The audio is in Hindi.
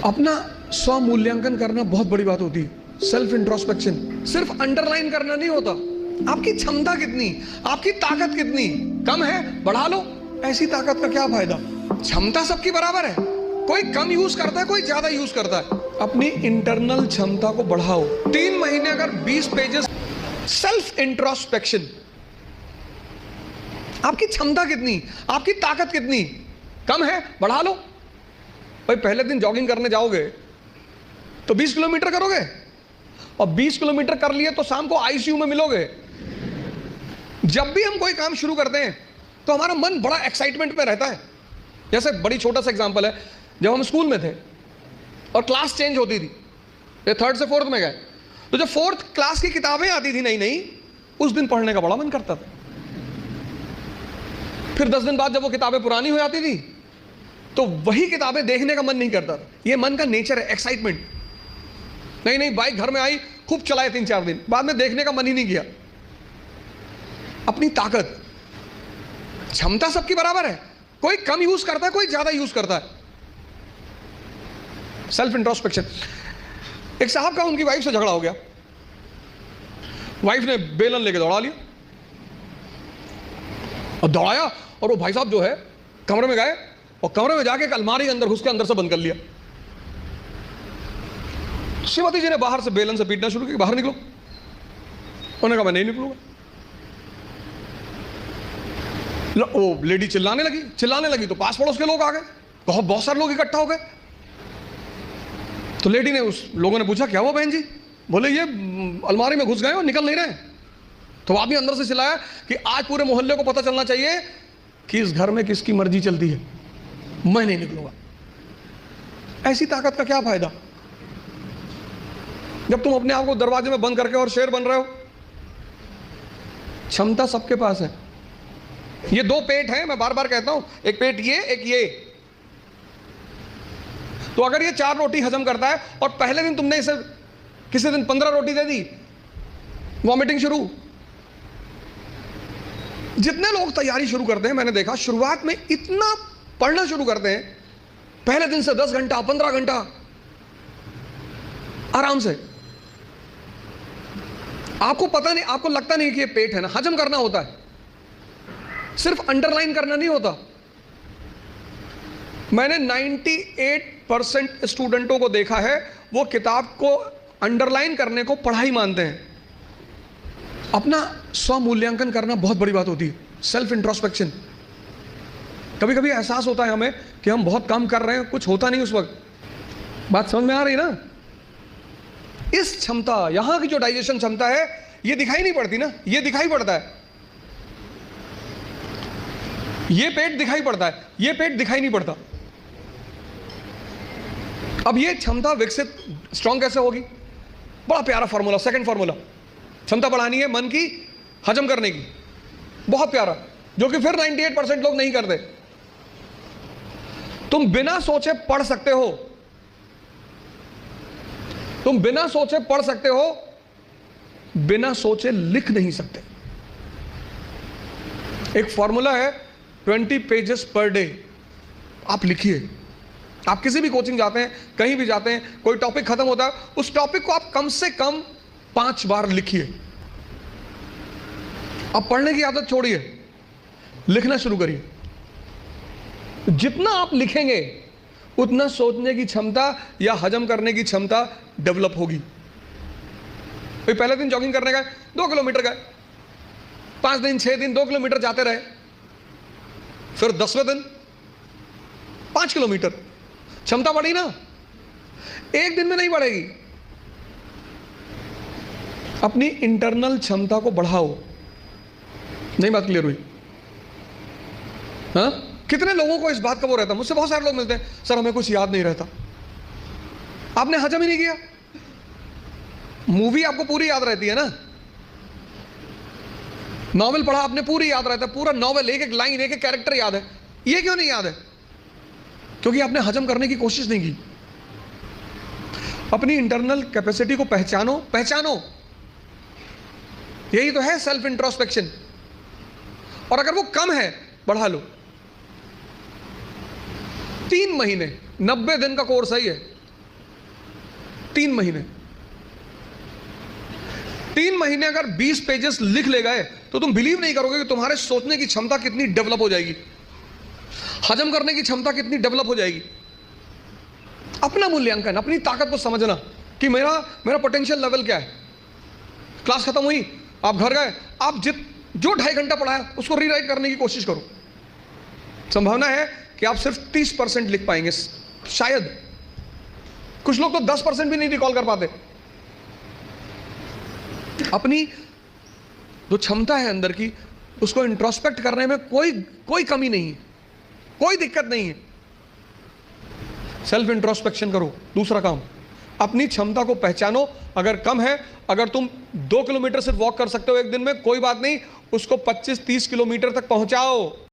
अपना स्व मूल्यांकन करना बहुत बड़ी बात होती है। सेल्फ इंट्रोस्पेक्शन सिर्फ अंडरलाइन करना नहीं होता। आपकी क्षमता कितनी, आपकी ताकत कितनी, कम है बढ़ा लो। ऐसी ताकत का क्या फायदा। क्षमता सबकी बराबर है, कोई कम यूज करता है, कोई ज्यादा यूज करता है। अपनी इंटरनल क्षमता को बढ़ाओ। 3 महीने अगर 20 पेजेस सेल्फ इंट्रोस्पेक्शन, आपकी क्षमता कितनी, आपकी ताकत कितनी, कम है बढ़ा लो। भाई पहले दिन जॉगिंग करने जाओगे तो 20 किलोमीटर करोगे, और 20 किलोमीटर कर लिए तो शाम को आईसीयू में मिलोगे। जब भी हम कोई काम शुरू करते हैं तो हमारा मन बड़ा एक्साइटमेंट में रहता है। जैसे बड़ी छोटा सा एग्जांपल है, जब हम स्कूल में थे और क्लास चेंज होती थी, ये 3rd से 4th में गए, तो जब 4th क्लास की किताबें आती थी नई नई, उस दिन पढ़ने का बड़ा मन करता था। फिर 10 दिन बाद जब वो किताबें पुरानी हो जाती थी तो वही किताबें देखने का मन नहीं करता था। ये मन का नेचर है, एक्साइटमेंट। नहीं बाइक घर में आई, खूब चलाए 3-4 दिन, बाद में देखने का मन ही नहीं किया। अपनी ताकत, क्षमता सबकी बराबर है, कोई कम यूज करता है, कोई ज्यादा यूज करता है। Self introspection. एक साहब का उनकी वाइफ से झगड़ा हो गया, वाइफ ने बेलन लेके दौड़ा लिया और दौड़ाया, और वो भाई साहब जो है कमरे में गए और कमरे में जाके एक अलमारी के अंदर घुस के अंदर से बंद कर लिया। श्रीमती जी ने बाहर से बेलन से पीटना शुरू किया, बाहर निकलो। उन्होंने कहा मैं नहीं निकलूंगा। वो लेडी चिल्लाने लगी तो पास पड़ोस के लोग आ गए, बहुत सारे लोग इकट्ठा हो गए। तो लेडी ने, उस लोगों ने पूछा क्या हुआ बहन जी। बोले ये अलमारी में घुस गए और निकल नहीं रहे। तो आदमी अंदर से चिल्लाया कि आज पूरे मोहल्ले को पता चलना चाहिए कि इस घर में किसकी मर्जी चलती है, मैं नहीं निकलूंगा। ऐसी ताकत का क्या फायदा जब तुम अपने आप को दरवाजे में बंद करके और शेर बन रहे हो। क्षमता सबके पास है। ये 2 पेट हैं, मैं बार बार कहता हूं, एक पेट ये, एक ये। तो अगर ये 4 रोटी हजम करता है और पहले दिन तुमने इसे किसी दिन 15 रोटी दे दी, वॉमिटिंग शुरू। जितने लोग तैयारी शुरू करते हैं, मैंने देखा शुरुआत में इतना पढ़ना शुरू करते हैं, पहले दिन से 10 घंटा 15 घंटा आराम से। आपको पता नहीं, आपको लगता नहीं कि ये पेट है ना, हजम करना होता है, सिर्फ अंडरलाइन करना नहीं होता। मैंने 98% स्टूडेंटों को देखा है, वो किताब को अंडरलाइन करने को पढ़ाई मानते हैं। अपना स्व मूल्यांकन करना बहुत बड़ी बात होती है। Self introspection. कभी कभी एहसास होता है हमें कि हम बहुत काम कर रहे हैं, कुछ होता नहीं उस वक्त। बात समझ में आ रही ना। इस क्षमता, यहां की जो डाइजेशन क्षमता है, ये दिखाई नहीं पड़ती ना, ये दिखाई पड़ता है। ये पेट दिखाई पड़ता है, ये पेट दिखाई नहीं पड़ता। अब ये क्षमता विकसित, स्ट्रॉन्ग कैसे होगी। बड़ा प्यारा फॉर्मूला, सेकंड फॉर्मूला। क्षमता बढ़ानी है मन की, हजम करने की, बहुत प्यारा, जो कि फिर 98% लोग नहीं करते। तुम बिना सोचे पढ़ सकते हो, तुम बिना सोचे पढ़ सकते हो, बिना सोचे लिख नहीं सकते। एक फॉर्मूला है 20 पेजेस पर डे। आप लिखिए। आप किसी भी कोचिंग जाते हैं, कहीं भी जाते हैं, कोई टॉपिक खत्म होता है, उस टॉपिक को आप कम से कम 5 बार लिखिए। अब पढ़ने की आदत छोड़िए, लिखना शुरू करिए। जितना आप लिखेंगे उतना सोचने की क्षमता या हजम करने की क्षमता डेवलप होगी। पहले दिन जॉगिंग करने गए, 2 किलोमीटर गए, 5 दिन 6 दिन 2 किलोमीटर जाते रहे, फिर 10वें दिन 5 किलोमीटर। क्षमता बढ़ी ना, एक दिन में नहीं बढ़ेगी। अपनी इंटरनल क्षमता को बढ़ाओ। नहीं बात क्लियर हुई? हाँ, कितने लोगों को इस बात का वो रहता, मुझसे बहुत सारे लोग मिलते हैं, सर हमें कुछ याद नहीं रहता। आपने हजम ही नहीं किया। मूवी आपको पूरी याद रहती है ना, नॉवेल पढ़ा आपने पूरी याद रहता है, पूरा नॉवेल, एक एक लाइन, एक एक कैरेक्टर याद है। ये क्यों नहीं याद है? क्योंकि आपने हजम करने की कोशिश नहीं की। अपनी इंटरनल कैपेसिटी को पहचानो। यही तो है सेल्फ इंट्रोस्पेक्शन। और अगर वो कम है, बढ़ा लो। 3 महीने 90 दिन का कोर्स है ये। 3 महीने, 3 महीने अगर 20 पेजेस लिख ले गए तो तुम बिलीव नहीं करोगे कि तुम्हारे सोचने की क्षमता कितनी डेवलप हो जाएगी, हजम करने की क्षमता कितनी डेवलप हो जाएगी। अपना मूल्यांकन, अपनी ताकत को समझना कि मेरा पोटेंशियल लेवल क्या है। क्लास खत्म हुई, आप घर गए, आप जो 2.5 घंटा पढ़ाया उसको रीराइट करने की कोशिश करो। संभावना है कि आप सिर्फ 30% लिख पाएंगे, शायद। कुछ लोग तो 10% भी नहीं रिकॉल कर पाते। अपनी जो क्षमता है अंदर की, उसको इंट्रोस्पेक्ट करने में कोई कमी नहीं है, कोई दिक्कत नहीं है। सेल्फ इंट्रोस्पेक्शन करो। दूसरा काम, अपनी क्षमता को पहचानो। अगर कम है, अगर तुम 2 किलोमीटर सिर्फ वॉक कर सकते हो एक दिन में, कोई बात नहीं, उसको 25-30 किलोमीटर तक पहुंचाओ।